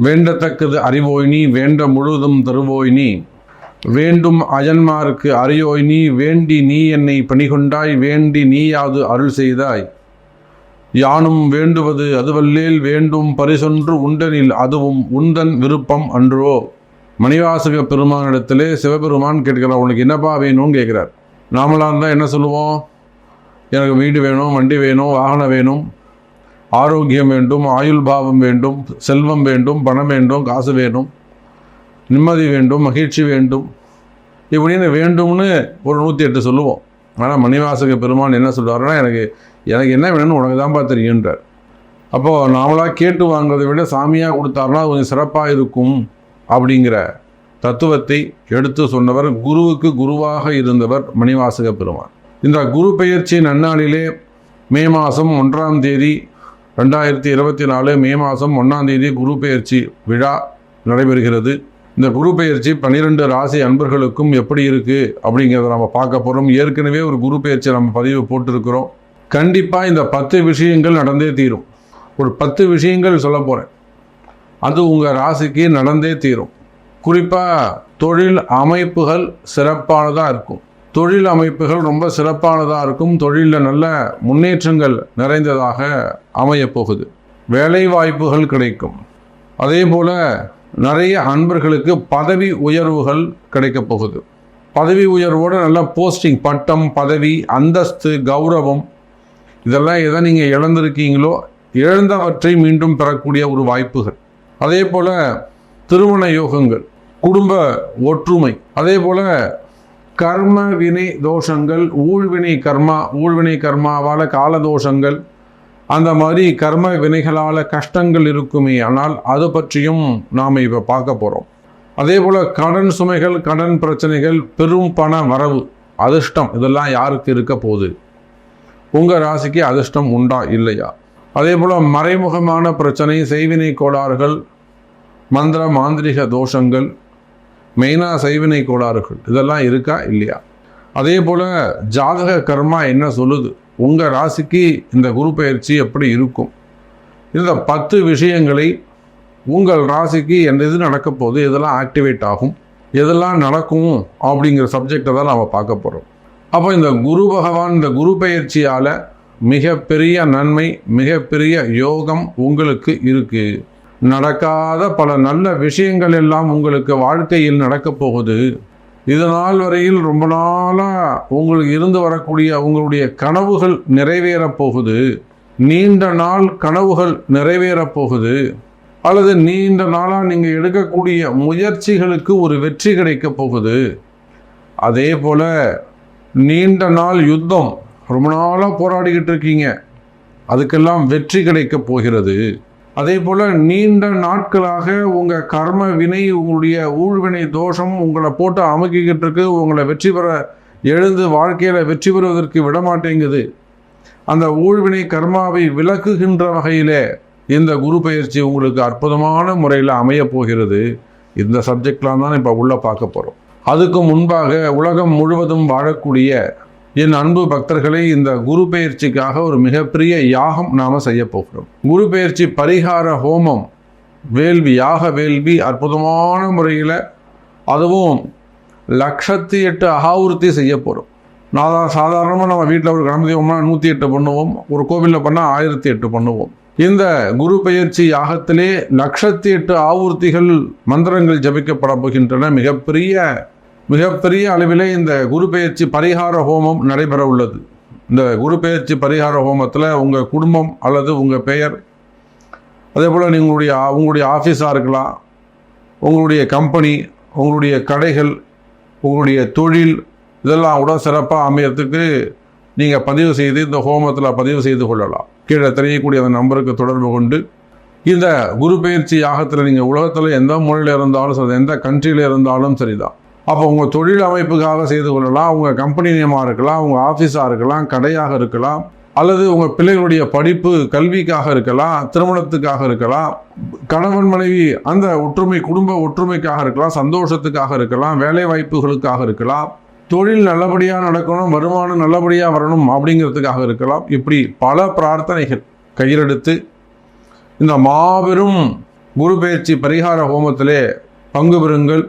வேண்டத்தக்கது அறிவோய் நீ, வேண்ட முழுதும் தருவோய் நீ, வேண்டும் அயன்மார்க்கு அறியோய் நீ, வேண்டி நீ என்னை பணிகொண்டாய், வேண்டி நீயாது அருள் செய்தாய், யானும் வேண்டுவது அதுவல்லேல், வேண்டும் பரிசொன்று உண்டனில் அதுவும் உந்தன் விருப்பம் அன்றோ. மணிவாசக பெருமானிடத்திலே சிவபெருமான் கேட்கிறார், உனக்கு என்னப்பா வேணும்னு கேட்குறார். நாமளாக இருந்தால் என்ன சொல்லுவோம்? எனக்கு வீடு வேணும், வண்டி வேணும், வாகனம் வேணும், ஆரோக்கியம் வேண்டும், ஆயுள் பாவம் வேண்டும், செல்வம் வேண்டும், பணம் வேண்டும், காசு வேணும், நிம்மதி வேண்டும், மகிழ்ச்சி வேண்டும், இப்படின்னு வேண்டும்னு ஒரு 108 சொல்லுவோம். ஆனால் மணிவாசக பெருமான் என்ன சொல்கிறாருன்னா, எனக்கு என்ன வேணும்னு உனக்கு தான்ப்பா தெரியுன்றார். அப்போது நாமளாக கேட்டு வாங்குறதை விட சாமியாக கொடுத்தாருன்னா கொஞ்சம் சிறப்பாக இருக்கும் அப்படிங்கிற தத்துவத்தை எடுத்து சொன்னவர், குருவுக்கு குருவாக இருந்தவர் மணிவாசக பெருமான். இந்த குரு பெயர்ச்சி நன்னாளிலே மே மாதம் 1ஆம் தேதி 2024 மே மாதம் 1ஆம் தேதி குரு பெயர்ச்சி விழா நடைபெறுகிறது. இந்த குரு பெயர்ச்சி 12 ராசி அன்பர்களுக்கும் எப்படி இருக்குது அப்படிங்கிறத நம்ம பார்க்க போகிறோம். ஏற்கனவே ஒரு குரு பெயர்ச்சி நம்ம பதிவு போட்டிருக்கிறோம். கண்டிப்பாக இந்த 10 விஷயங்கள் நடந்தே தீரும். ஒரு 10 விஷயங்கள் சொல்ல போகிறேன், அது உங்கள் ராசிக்கு நடந்தே தீரும். குறிப்பாக தொழில் அமைப்புகள் சிறப்பானதாக இருக்கும். தொழில் அமைப்புகள் ரொம்ப சிறப்பானதாக இருக்கும். தொழிலில் நல்ல முன்னேற்றங்கள் நிறைந்ததாக அமையப்போகுது. வேலை வாய்ப்புகள் கிடைக்கும். அதே போல் நிறைய அன்பர்களுக்கு பதவி உயர்வுகள் கிடைக்கப் போகுது. பதவி உயர்வோடு நல்ல போஸ்டிங், பட்டம், பதவி, அந்தஸ்து, கௌரவம், இதெல்லாம் எதை நீங்கள் இழந்திருக்கீங்களோ இழந்தவற்றை மீண்டும் பெறக்கூடிய ஒரு வாய்ப்புகள். அதே போல் திருமண யோகங்கள், குடும்ப ஒற்றுமை, அதே போல் கர்ம வினை தோஷங்கள், ஊழ்வினை கர்மாவால் காலதோஷங்கள், அந்த மாதிரி கர்ம வினைகளால் கஷ்டங்கள் இருக்குமே, ஆனால் அது பற்றியும் நாம் இப்போ பார்க்க போகிறோம். அதே போல் கடன் சுமைகள், கடன் பிரச்சனைகள், பெரும் பண வரவு, அதிர்ஷ்டம், இதெல்லாம் யாருக்கு இருக்க போகுது? உங்கள் ராசிக்கு அதிர்ஷ்டம் உண்டா இல்லையா? அதே போல் மறைமுகமான பிரச்சனை, செய்வினை கோளாறுகள், மந்திர மாந்திரிக தோஷங்கள், மெயினாக செய்வினை கோளாறுகள், இதெல்லாம் இருக்கா இல்லையா? அதே போல் ஜாதக கர்மா என்ன சொல்லுது? உங்கள் ராசிக்கு இந்த குரு பெயர்ச்சி எப்படி இருக்கும்? இந்த 10 விஷயங்களை உங்கள் ராசிக்கு எது நடக்க போகுது, எதெல்லாம் ஆக்டிவேட் ஆகும், எதெல்லாம் நடக்கும் அப்படிங்கிற சப்ஜெக்டை தான் நாம் பார்க்க போகிறோம். அப்போ இந்த குரு பகவான் இந்த குரு பெயர்ச்சியால் மிகப்பெரிய நன்மை, மிகப்பெரிய யோகம் உங்களுக்கு இருக்குது. நடக்காத பல நல்ல விஷயங்கள் எல்லாம் உங்களுக்கு வாழ்க்கையில் நடக்கப் போகுது. இது நாள் வரையில் ரொம்ப நாளாக உங்களுக்கு இருந்து வரக்கூடிய உங்களுடைய கனவுகள் நிறைவேறப் போகுது. நீண்ட நாள் கனவுகள் நிறைவேறப் போகுது. அல்லது நீண்ட நாளாக நீங்கள் எடுக்கக்கூடிய முயற்சிகளுக்கு ஒரு வெற்றி கிடைக்கப் போகுது. அதே போல் நீண்ட நாள் யுத்தம், ரொம்ப நாளாக போராடிக்கிட்டு இருக்கீங்க, அதுக்கெல்லாம் வெற்றி கிடைக்கப் போகிறது. அதே போல் நீண்ட நாட்களாக உங்கள் கர்ம வினை, உங்களுடைய ஊழ்வினை தோஷம் உங்களை போட்டு அமுக்கிக்கிட்டு இருக்கு. உங்களை வெற்றி பெற எழுந்து வாழ்க்கையில் வெற்றி பெறுவதற்கு விடமாட்டேங்குது. அந்த ஊழ்வினை கர்மாவை விலக்குகின்ற வகையில் இந்த குரு பெயர்ச்சி உங்களுக்கு அற்புதமான முறையில் அமைய போகிறது. இந்த சப்ஜெக்ட்லாம் தான் இப்போ உள்ள பார்க்க போகிறோம். அதுக்கு முன்பாக உலகம் முழுவதும் வாழக்கூடிய என் அன்பு பக்தர்களை, இந்த குரு பெயர்ச்சிக்காக ஒரு மிகப்பெரிய யாகம் நாம் செய்ய போகிறோம். குரு பெயர்ச்சி பரிகார ஹோமம், வேள்வி, யாக வேள்வி அற்புதமான முறையில், அதுவும் 108 அகாவிருத்தி செய்ய போகிறோம். சாதாரணமாக நம்ம வீட்டில் ஒரு கணபதி ஹோமம்னா 108 பண்ணுவோம், ஒரு கோவிலில் பண்ணால் 1008 பண்ணுவோம். இந்த குரு பெயர்ச்சி யாகத்திலே 108 ஆவூர்த்திகள் மந்திரங்கள் ஜபிக்கப்பட போகின்றன. மிகப்பெரிய அளவிலே இந்த குரு பெயர்ச்சி பரிகார ஹோமம் நடைபெற உள்ளது. இந்த குரு பெயர்ச்சி பரிகார ஹோமத்தில் உங்கள் குடும்பம் அல்லது உங்கள் பெயர், அதே போல் உங்களுடைய ஆஃபீஸாக இருக்கலாம், உங்களுடைய கம்பெனி, உங்களுடைய கடைகள், உங்களுடைய தொழில், இதெல்லாம் கூட சிறப்பாக அமையறதுக்கு நீங்கள் பதிவு செய்து இந்த ஹோமத்தில் பதிவு செய்து கொள்ளலாம். கீழே தெரியக்கூடிய அந்த நம்பருக்கு தொடர்பு கொண்டு இந்த குரு பெயர்ச்சி யாகத்தில் நீங்கள் உலகத்தில் எந்த மூலையில் இருந்தாலும் சரி, எந்த கண்ட்ரியில் இருந்தாலும் சரிதான். அப்போ உங்கள் தொழில் அமைப்புக்காக செய்து கொள்ளலாம். உங்கள் கம்பெனி நேமாக இருக்கலாம், உங்கள் ஆஃபீஸாக இருக்கலாம், கடையாக இருக்கலாம், அல்லது உங்கள் பிள்ளைகளுடைய படிப்பு கல்விக்காக இருக்கலாம், திருமணத்துக்காக இருக்கலாம், கணவன் மனைவி அந்த ஒற்றுமை, குடும்ப ஒற்றுமைக்காக இருக்கலாம், சந்தோஷத்துக்காக இருக்கலாம், வேலை வாய்ப்புகளுக்காக இருக்கலாம், தொழில் நல்லபடியாக நடக்கணும், வருமானம் நல்லபடியாக வரணும் அப்படிங்கிறதுக்காக இருக்கலாம். இப்படி பல பிரார்த்தனைகள் கையிலெடுத்து இந்த மாபெரும் குரு பயிற்சி பரிகார ஹோமத்திலே பங்கு பெறுங்கள்.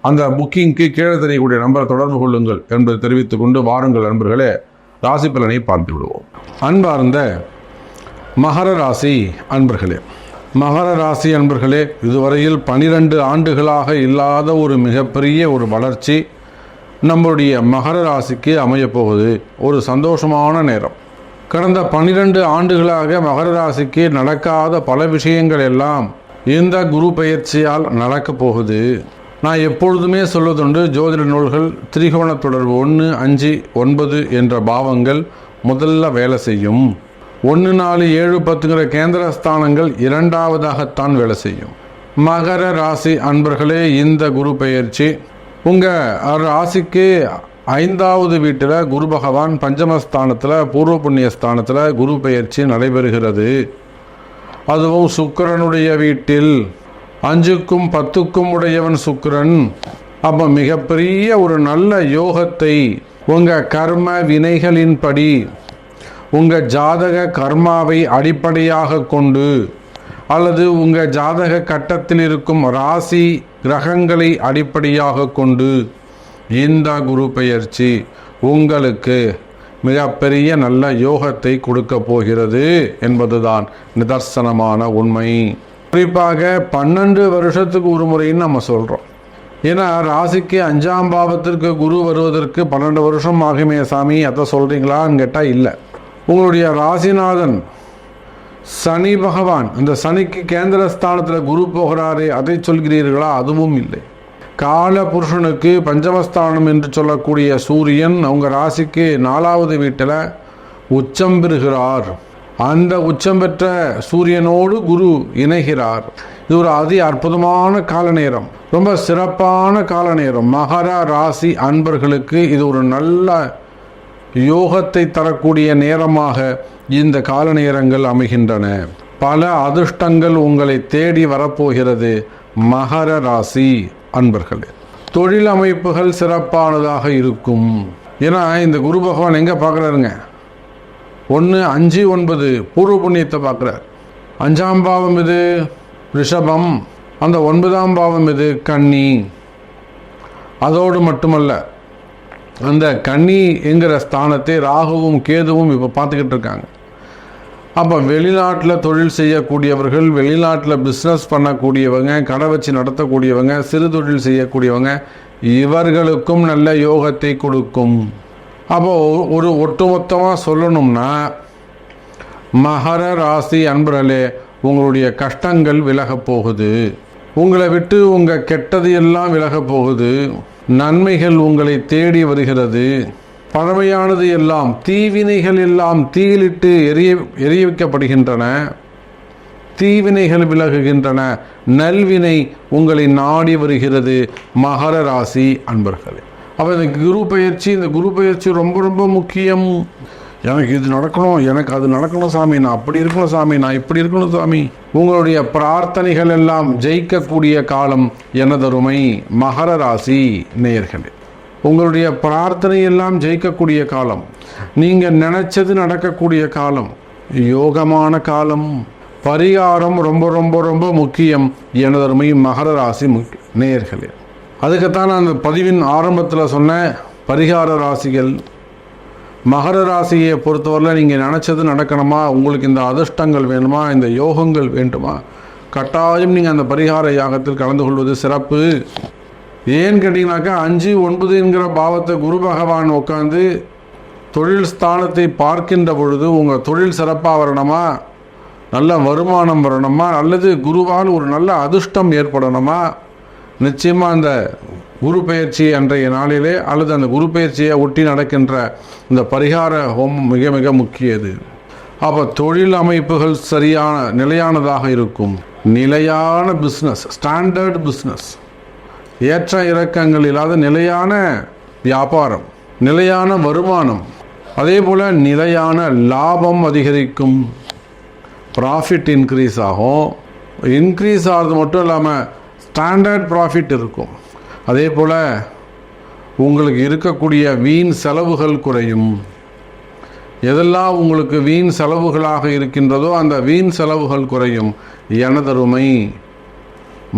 அந்த புக்கிங்க்கு கீழே தெரியக்கூடிய நம்பரை தொடர்பு கொள்ளுங்கள் என்பதை தெரிவித்துக் கொண்டு வாருங்கள் நண்பர்களே, ராசி பலனை பார்த்து விடுவோம். அன்பார்ந்த மகர ராசி அன்பர்களே, மகர ராசி அன்பர்களே, இதுவரையில் 12 ஆண்டுகளாக இல்லாத ஒரு மிகப்பெரிய ஒரு வளர்ச்சி நம்முடைய மகர ராசிக்கு அமையப்போகுது. ஒரு சந்தோஷமான நேரம். கடந்த 12 ஆண்டுகளாக மகர ராசிக்கு நடக்காத பல விஷயங்கள் எல்லாம் இந்த குரு பயிற்சியால் நடக்கப் போகுது. நான் எப்பொழுதுமே சொல்வதுண்டு, ஜோதிட நூல்கள் திரிகோண தொடர்பு 1, 5, 9 என்ற பாவங்கள் முதல்ல வேலை செய்யும். 1, 4, 7, 10ங்கிற கேந்திரஸ்தானங்கள் இரண்டாவதாகத்தான் வேலை செய்யும். மகர ராசி அன்பர்களே, இந்த குரு பயிற்சி உங்கள் ராசிக்கு 5வது வீட்டில் குரு பகவான் பஞ்சமஸ்தானத்தில் பூர்வ புண்ணிய ஸ்தானத்தில் குரு பயிற்சி நடைபெறுகிறது. அதுவும் சுக்கிரனுடைய வீட்டில் 5க்கும் 10க்கும் உடையவன் சுக்கிரன். அப்போ மிகப்பெரிய ஒரு நல்ல யோகத்தை உங்கள் கர்ம வினைகளின்படி உங்கள் ஜாதக கர்மாவை அடிப்படையாக கொண்டு அல்லது உங்கள் ஜாதக கட்டத்தில் இருக்கும் ராசி கிரகங்களை அடிப்படையாக கொண்டு இந்த குரு பயிற்சி உங்களுக்கு மிகப்பெரிய நல்ல யோகத்தை கொடுக்க போகிறது என்பதுதான் நிதர்சனமான உண்மை. குறிப்பாக 12 வருஷத்துக்கு ஒரு முறைன்னு நம்ம சொல்கிறோம். ஏன்னா ராசிக்கு 5ஆம் பாவத்திற்கு குரு வருவதற்கு 12 வருஷம் ஆகுமே சாமி, அதை சொல்கிறீங்களான்னு கேட்டால் இல்லை. உங்களுடைய ராசிநாதன் சனி பகவான், அந்த சனிக்கு கேந்திரஸ்தானத்தில் குரு போகிறாரே, அதை சொல்கிறீர்களா? அதுவும் இல்லை. கால புருஷனுக்கு பஞ்சமஸ்தானம் என்று சொல்லக்கூடிய சூரியன் உங்கள் ராசிக்கு 4வது வீட்டில் உச்சம் பெறுகிறார். அந்த உச்சம் பெற்ற சூரியனோடு குரு இணைகிறார். இது ஒரு அதி அற்புதமான கால நேரம், ரொம்ப சிறப்பான கால நேரம். மகர ராசி அன்பர்களுக்கு இது ஒரு நல்ல யோகத்தை தரக்கூடிய நேரமாக இந்த கால நேரங்கள் அமைகின்றன. பல அதிர்ஷ்டங்கள் உங்களை தேடி வரப்போகிறது மகர ராசி அன்பர்களே. தொழில் அமைப்புகள் சிறப்பானதாக இருக்கும். ஏன்னா இந்த குரு பகவான் எங்கே பார்க்குறாருங்க? 1, 5, 9 பூர்வ புண்ணியத்தை பார்க்குறார். 5ஆம் பாவம் இது ரிஷபம், அந்த 9ஆம் பாவம் இது கன்னி. அதோடு மட்டுமல்ல, அந்த கன்னி என்கிற ஸ்தானத்தை ராகுவும் கேதுவும் இப்போ பார்த்துக்கிட்டு இருக்காங்க. அப்போ வெளிநாட்டில் தொழில் செய்யக்கூடியவர்கள், வெளிநாட்டில் பிஸ்னஸ் பண்ணக்கூடியவங்க, கடை வச்சு நடத்தக்கூடியவங்க, சிறு தொழில் செய்யக்கூடியவங்க, இவர்களுக்கும் நல்ல யோகத்தை கொடுக்கும். அப்போது ஒரு ஒட்டுமொத்தமாக சொல்லணும்னா, மகர ராசி அன்பர்களே, உங்களுடைய கஷ்டங்கள் விலகப் போகுது. உங்களை விட்டு உங்கள் கெட்டது எல்லாம் விலகப் போகுது. நன்மைகள் உங்களை தேடி வருகிறது. பழமையானது எல்லாம், தீவினைகள் எல்லாம் தீயிலிட்டு எரிய வைக்கப்படுகின்றன. தீவினைகள் விலகுகின்றன. நல்வினை உங்களை நாடி வருகிறது மகர ராசி அன்பர்களே. அப்போ இந்த குரு பயிற்சி ரொம்ப ரொம்ப முக்கியம். எனக்கு இது நடக்கணும், எனக்கு அது நடக்கணும் சாமி, நான் அப்படி இருக்கணும் சாமி, நான் இப்படி இருக்கணும் சாமி. உங்களுடைய பிரார்த்தனைகள் எல்லாம் ஜெயிக்கக்கூடிய காலம் எனதருமை மகர ராசி நேயர்களே. உங்களுடைய பிரார்த்தனை எல்லாம் ஜெயிக்கக்கூடிய காலம், நீங்கள் நினைச்சது நடக்கக்கூடிய காலம், யோகமான காலம். பரிகாரம் ரொம்ப ரொம்ப ரொம்ப முக்கியம் எனதருமை மகர ராசி நேயர்களே. அதுக்குத்தான் நான் அந்த பதிவின் ஆரம்பத்தில் சொன்ன பரிகார ராசிகள். மகர ராசியை பொறுத்தவரையில் நீங்கள் நினச்சது நடக்கணுமா, உங்களுக்கு இந்த அதிர்ஷ்டங்கள் வேணுமா, இந்த யோகங்கள் வேண்டுமா, கட்டாயம் நீங்கள் அந்த பரிகார யாகத்தில் கலந்து கொள்வது சிறப்பு. ஏன்னு கேட்டிங்கனாக்கா 5, 9ங்கிற பாவத்தை குரு பகவான் உட்காந்து தொழில் ஸ்தானத்தை பார்க்கின்ற பொழுது உங்கள் தொழில் சிறப்பாக வரணுமா, நல்ல வருமானம் வரணுமா, அல்லது குருவால் ஒரு நல்ல அதிர்ஷ்டம் ஏற்படணுமா, நிச்சயமாக அந்த குரு பயிற்சி அன்றைய நாளிலே அல்லது அந்த குரு பயிற்சியை ஒட்டி நடக்கின்ற இந்த பரிகார ஹோமம் மிக மிக முக்கியது. அப்போ தொழில் அமைப்புகள் சரியான நிலையானதாக இருக்கும். நிலையான பிஸ்னஸ், ஸ்டாண்டர்ட் பிஸ்னஸ், ஏற்ற இறக்கங்கள் இல்லாத நிலையான வியாபாரம், நிலையான வருமானம், அதே போல் நிலையான லாபம் அதிகரிக்கும். ப்ராஃபிட் இன்க்ரீஸ் ஆகும். இன்க்ரீஸ் ஆகிறது மட்டும் இல்லாமல் ஸ்டாண்டர்ட் ப்ராஃபிட் இருக்கும். அதே போல் உங்களுக்கு இருக்கக்கூடிய வீண் செலவுகள் குறையும். எதெல்லாம் உங்களுக்கு வீண் செலவுகளாக இருக்கின்றதோ அந்த வீண் செலவுகள் குறையும். எனதருமை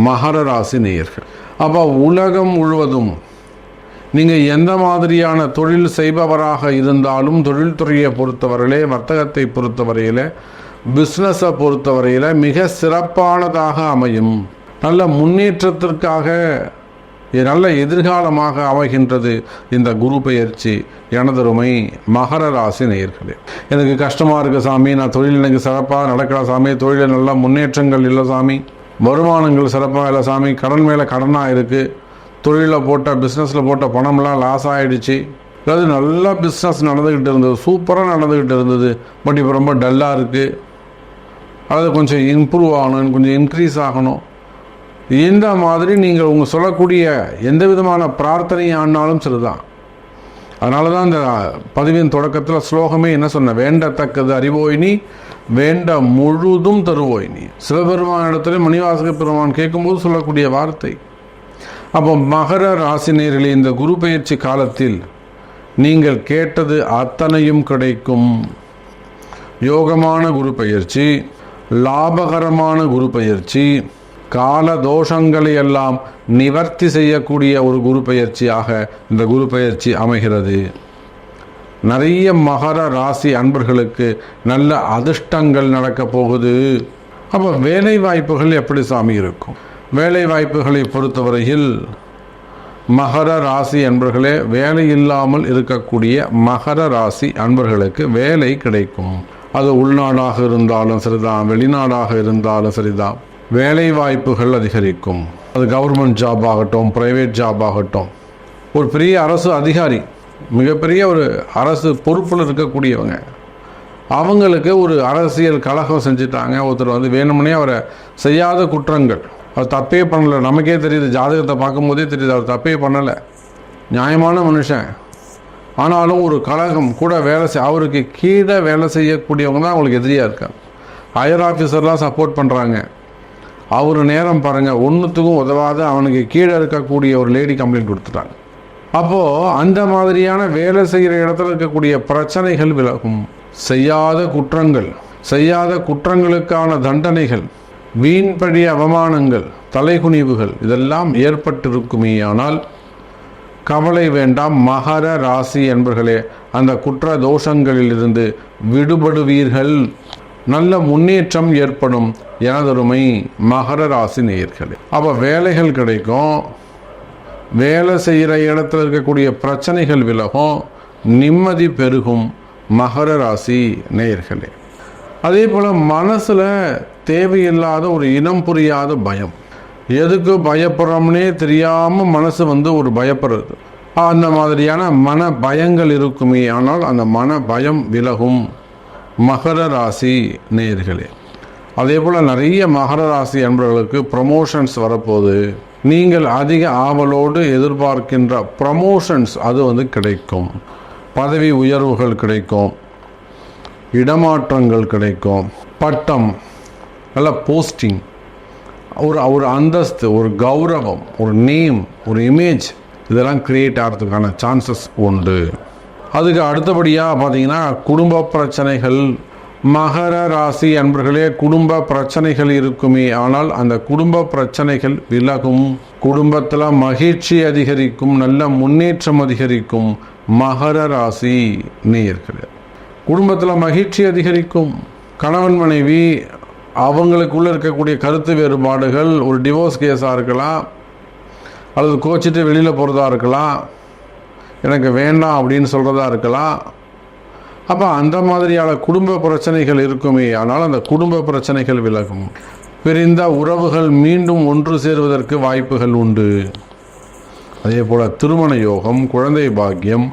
மகர ராசி நேயர்கள். அப்போ உலகம் முழுவதும் நீங்கள் எந்த மாதிரியான தொழில் செய்பவராக இருந்தாலும், தொழில்துறையை பொறுத்தவரையிலே, வர்த்தகத்தை பொறுத்தவரையில், பிஸ்னஸை பொறுத்தவரையில் மிக சிறப்பானதாக அமையும். நல்ல முன்னேற்றத்திற்காக நல்ல எதிர்காலமாக அமைகின்றது இந்த குரு பெயர்ச்சி. எனதருமை மகர ராசி நேயர்களே, எனக்கு கஷ்டமாக இருக்குது சாமி, நான் தொழில் எனக்கு சிறப்பாக நடக்கல சாமி, தொழிலில் நல்ல முன்னேற்றங்கள் இல்லை சாமி, வருமானங்கள் சிறப்பாக இல்லை சாமி, கடன் மேலே கடனாக இருக்குது, தொழிலில் போட்ட பிஸ்னஸில் போட்ட பணம்லாம் லாஸ் ஆகிடுச்சு, அதாவது நல்லா பிஸ்னஸ் நடந்துக்கிட்டு இருந்தது, சூப்பராக நடந்துக்கிட்டு இருந்தது, பட் இப்போ ரொம்ப டல்லாக இருக்குது, அதாவது கொஞ்சம் இம்ப்ரூவ் ஆகணும், கொஞ்சம் இன்க்ரீஸ் ஆகணும். இந்த மாதிரி நீங்கள் உங்கள் சொல்லக்கூடிய எந்த விதமான பிரார்த்தனை ஆனாலும் சரிதான். அதனால தான் இந்த பதிவின் தொடக்கத்தில் ஸ்லோகமே என்ன சொன்ன, வேண்டத்தக்கது அறிவோயினி வேண்ட முழுதும் தருவோயினி. சிவபெருமான் இடத்துல மணிவாசக பெருமான் கேட்கும்போது சொல்லக்கூடிய வார்த்தை. அப்போ மகர ராசினியர்களே, இந்த குரு பெயர்ச்சி காலத்தில் நீங்கள் கேட்டது அத்தனையும் கிடைக்கும். யோகமான குரு பெயர்ச்சி, லாபகரமான குரு பெயர்ச்சி, கால தோஷங்களை எல்லாம் நிவர்த்தி செய்யக்கூடிய ஒரு குரு பெயர்ச்சியாக இந்த குரு பெயர்ச்சி அமைகிறது. நிறைய மகர ராசி அன்பர்களுக்கு நல்ல அதிர்ஷ்டங்கள் நடக்க போகுது. அப்போ வேலை வாய்ப்புகள் எப்படி சாமி இருக்கும்? வேலை வாய்ப்புகளை பொறுத்தவரையில் மகர ராசி அன்பர்களே, வேலை இல்லாமல் இருக்கக்கூடிய மகர ராசி அன்பர்களுக்கு வேலை கிடைக்கும். அது உள்நாடாக இருந்தாலும் சரிதான், வெளிநாடாக இருந்தாலும் சரிதான், வேலை வாய்ப்புகள் அதிகரிக்கும். அது கவர்மெண்ட் ஜாப் ஆகட்டும், ப்ரைவேட் ஜாப் ஆகட்டும், ஒரு பெரிய அரசு அதிகாரி, மிகப்பெரிய ஒரு அரசு பொறுப்பில் இருக்கக்கூடியவங்க, அவங்களுக்கு ஒரு அரசியல் கலகம் செஞ்சுட்டாங்க, ஒருத்தர் வேணும்னே அவரை செய்யாத குற்றங்கள், அவர் தப்பே பண்ணலை, நமக்கே தெரியுது, ஜாதகத்தை பார்க்கும்போதே தெரியுது அவர் தப்பே பண்ணலை, நியாயமான மனுஷன், ஆனாலும் ஒரு கழகம் கூட அவருக்கு கீழே வேலை செய்யக்கூடியவங்க தான் அவங்களுக்கு எதிரியாக இருக்காங்க. ஹையர் ஆஃபீஸர்லாம் சப்போர்ட் பண்ணுறாங்க. அவர் நேரம் பாருங்கள், ஒன்றுத்துக்கும் உதவாத அவனுக்கு கீழே இருக்கக்கூடிய ஒரு லேடி கம்ப்ளைண்ட் கொடுத்துட்டாங்க. அப்போது அந்த மாதிரியான வேலை செய்கிற இடத்துல இருக்கக்கூடிய பிரச்சனைகள் விலகும். செய்யாத குற்றங்களுக்கான தண்டனைகள், வீண்படி அவமானங்கள், தலைகுனிவுகள் இதெல்லாம் ஏற்பட்டிருக்குமே. ஆனால் கவலை வேண்டாம் மகர ராசி என்பர்களே, அந்த குற்ற தோஷங்களிலிருந்து விடுபடுவீர்கள், நல்ல முன்னேற்றம் ஏற்படும். எனதருமை மகர ராசி நேயர்களே, அப்போ வேலைகள் கிடைக்கும், வேலை செய்கிற இடத்துல இருக்கக்கூடிய பிரச்சனைகள் விலகும், நிம்மதி பெருகும். மகர ராசி நேயர்களே, அதே போல் மனசில் தேவையில்லாத ஒரு இனம் புரியாத பயம், எதுக்கு பயப்படுறோம்னே தெரியாமல் மனசு ஒரு பயப்படுறது, அந்த மாதிரியான மன பயங்கள் இருக்குமே. ஆனால் அந்த மன பயம் விலகும். மகர ராசி நேயர்களே, அதே போல் நிறைய மகர ராசி அன்பர்களுக்கு ப்ரமோஷன்ஸ் வரப்போகுது. நீங்கள் அதிக ஆவலோடு எதிர்பார்க்கின்ற ப்ரமோஷன்ஸ் அது கிடைக்கும். பதவி உயர்வுகள் கிடைக்கும், இடமாற்றங்கள் கிடைக்கும், பட்டம், நல்ல போஸ்டிங், ஒரு அந்தஸ்து, ஒரு கௌரவம், ஒரு நேம், ஒரு இமேஜ், இதெல்லாம் கிரியேட் ஆகிறதுக்கான சான்சஸ் உண்டு. அதுக்கு அடுத்தபடியாக பார்த்தீங்கன்னா குடும்ப பிரச்சனைகள். மகர ராசி அன்பர்களே, குடும்ப பிரச்சனைகள் இருக்குமே. ஆனால் அந்த குடும்ப பிரச்சனைகள் விலகும். குடும்பத்தில் மகிழ்ச்சி அதிகரிக்கும், நல்ல முன்னேற்றம் அதிகரிக்கும். மகர ராசி நேயர்களே, குடும்பத்தில் மகிழ்ச்சி அதிகரிக்கும். கணவன் மனைவி அவங்களுக்குள்ளே இருக்கக்கூடிய கருத்து வேறுபாடுகள், ஒரு டிவோர்ஸ் கேஸாக இருக்கலாம், அல்லது கோச்சிட்டு வெளியில் போகிறதா இருக்கலாம், எனக்கு வேண்டாம் அப்படின்னு சொல்கிறதா இருக்கலாம். அப்போ அந்த மாதிரியான குடும்ப பிரச்சனைகள் இருக்குமே. ஆனால் அந்த குடும்ப பிரச்சனைகள் விலகும். பிரிந்த உறவுகள் மீண்டும் ஒன்று சேருவதற்கு வாய்ப்புகள் உண்டு. அதே போல் திருமண யோகம், குழந்தை பாக்கியம்,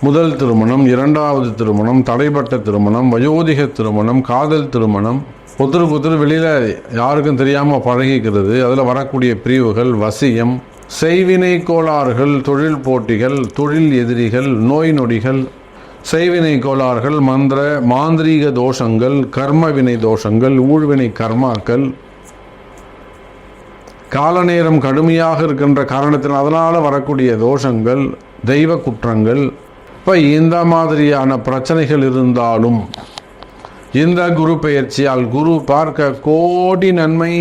முதல் திருமணம், இரண்டாவது திருமணம், தடைப்பட்ட திருமணம், வயோதிக திருமணம், காதல் திருமணம், ஒருத்தருக்கு வெளியில் யாருக்கும் தெரியாமல் பழகிக்கிறது, அதில் வரக்கூடிய பிரிவுகள், வசியம், செய்வினை கோளாறுகள், தொழில் போட்டிகள், தொழில் எதிரிகள், நோய் நொடிகள், செய்வினை கோளாறுகள், மாந்திரீக தோஷங்கள், கர்மவினை தோஷங்கள், ஊழ்வினை கர்மாக்கள், கால நேரம் கடுமையாக இருக்கின்ற காரணத்தில் அதனால் வரக்கூடிய தோஷங்கள், தெய்வ குற்றங்கள். இப்போ இந்த மாதிரியான பிரச்சனைகள் இருந்தாலும் இந்த குரு பெயர்ச்சியால் குரு பார்க்க கோடி நன்மை.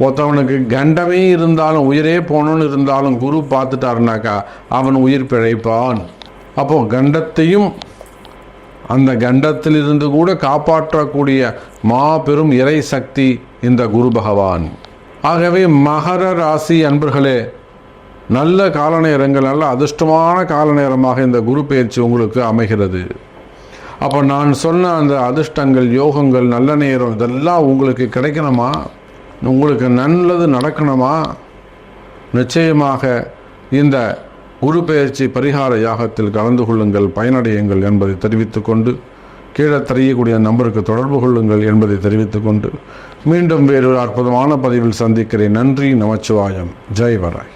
ஒருத்தவனுக்கு கண்டமே இருந்தாலும் உயிரே போகணுன்னு இருந்தாலும் குரு பார்த்துட்டாருனாக்கா அவன் உயிர் பிழைப்பான். அப்போது கண்டத்தையும் அந்த கண்டத்திலிருந்து கூட காப்பாற்றக்கூடிய மாபெரும் இறை சக்தி இந்த குரு பகவான். ஆகவே மகர ராசி அன்பர்களே, நல்ல கால நேரங்கள், நல்ல அதிர்ஷ்டமான கால நேரமாக இந்த குரு பயிற்சி உங்களுக்கு அமைகிறது. அப்போ நான் சொன்ன அந்த அதிர்ஷ்டங்கள், யோகங்கள், நல்ல நேரம் இதெல்லாம் உங்களுக்கு கிடைக்கணுமா, உங்களுக்கு நல்லது நடக்கணுமா, நிச்சயமாக இந்த குரு பெயர்ச்சி பரிகார யாகத்தில் கலந்து கொள்ளுங்கள், பயனடையுங்கள் என்பதை தெரிவித்துக்கொண்டு, கீழே தெரியக்கூடிய நம்பருக்கு தொடர்பு கொள்ளுங்கள் என்பதை தெரிவித்துக்கொண்டு மீண்டும் வேறொரு அற்புதமான பதிவில் சந்திக்கிறேன். நன்றி. நமச்சிவாயம். ஜெய் வராய்.